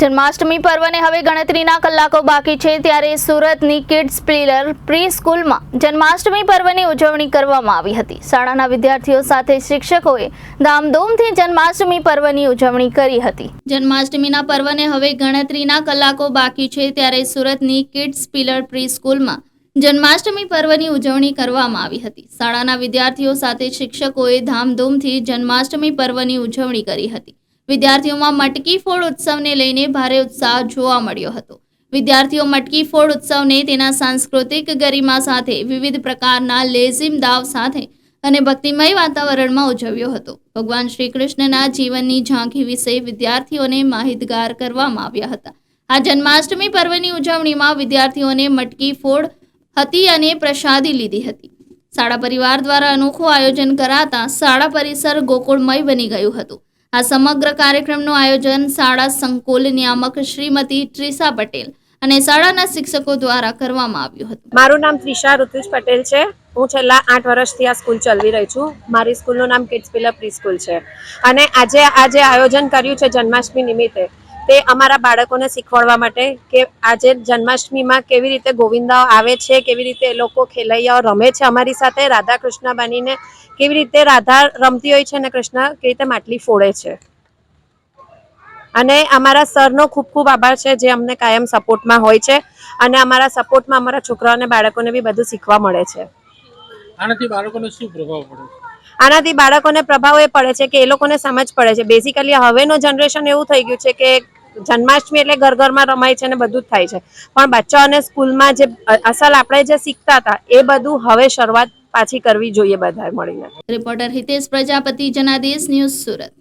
જન્માષ્ટમી પર્વને હવે ગણતરીના કલાકો બાકી છે ત્યારે સુરતની કિડ્સ પ્લેયર પ્રી સ્કૂલમાં જન્માષ્ટમી પર્વની ઉજવણી કરવામાં આવી હતી। શાળાના વિદ્યાર્થીઓ સાથે શિક્ષકોએ ધામધૂમથી જન્માષ્ટમી પર્વની ઉજવણી કરી હતી। જન્માષ્ટમીના પર્વને હવે ગણતરીના કલાકો બાકી છે ત્યારે સુરતની કિડ્સ પ્લેયર પ્રી સ્કૂલમાં જન્માષ્ટમી પર્વની ઉજવણી કરવામાં આવી હતી। શાળાના વિદ્યાર્થીઓ સાથે શિક્ષકોએ ધામધૂમથી જન્માષ્ટમી પર્વની ઉજવણી કરી હતી। વિદ્યાર્થીઓમાં મટકી ફોડ ઉત્સવને લઈને ભારે ઉત્સાહ જોવા મળ્યો હતો। વિદ્યાર્થીઓ મટકી ફોડ ઉત્સવને તેના સાંસ્કૃતિક ગરિમા સાથે વિવિધ પ્રકારના લેઝિમ દાવ સાથે અને ભક્તિમય વાતાવરણમાં ઉજવ્યો હતો। ભગવાન શ્રી કૃષ્ણના જીવનની ઝાંખી વિશે વિદ્યાર્થીઓને માહિતગાર કરવામાં આવ્યા હતા। આ જન્માષ્ટમી પર્વની ઉજવણીમાં વિદ્યાર્થીઓને મટકી ફોડ હતી અને પ્રસાદી લીધી હતી। શાળા પરિવાર દ્વારા અનોખું આયોજન કરાતા શાળા પરિસર ગોકુળમય બની ગયું હતું। આ સમગ્ર કાર્યક્રમનું આયોજન શાળા સંકુલ નિયામક શ્રીમતી ટ્રીસા પટેલ અને શાળાના શિક્ષકો દ્વારા કરવામાં આવ્યું હતું। મારું નામ ત્રિષા ઋતુજ પટેલ છે। હું છેલ્લા 8 વર્ષથી આ સ્કૂલ ચલાવી રહી છું। મારી સ્કૂલનું નામ કિડ્સ પ્લેયર પ્રી સ્કૂલ છે અને આજે આયોજન કર્યું છે જન્માષ્ટમી નિમિત્તે તે અમારા બાળકોને શીખવાડવા માટે કે આજે જન્માષ્ટમીમાં કેવી રીતે ગોવિંદાઓ આવે છે, કેવી રીતે એ લોકો ખેલૈયાઓ રમે છે અમારી સાથે, રાધા કૃષ્ણ બનીને કેવી રીતે રાધા રમતી હોય છે અને કૃષ્ણ કેવી રીતે માટલી ફોડે છે। અને અમારા સરનો ખૂબ ખૂબ આભાર છે જે અમને કાયમ સપોર્ટમાં હોય છે અને અમારા સપોર્ટમાં અમારા છોકરાઓને બાળકોને બી બધું શીખવા મળે છે। આનાથી બાળકોને શું પ્રભાવ પડે છે? આનાથી બાળકોને પ્રભાવ એ પડે છે કે એ લોકોને સમજ પડે છે। બેઝિકલી હવેનો જનરેશન એવું થઈ ગયું છે કે જન્માષ્ટમી એટલે ઘર ઘરમાં રમાય છે અને બધું જ થાય છે, પણ બચ્ચાઓને સ્કૂલમાં જે અસલ આપણે જે શીખતા હતા એ બધું હવે શરૂઆત પાછી કરવી જોઈએ બધાએ મળીને। Reporter Hitesh Prajapati, Janadesh news, Surat.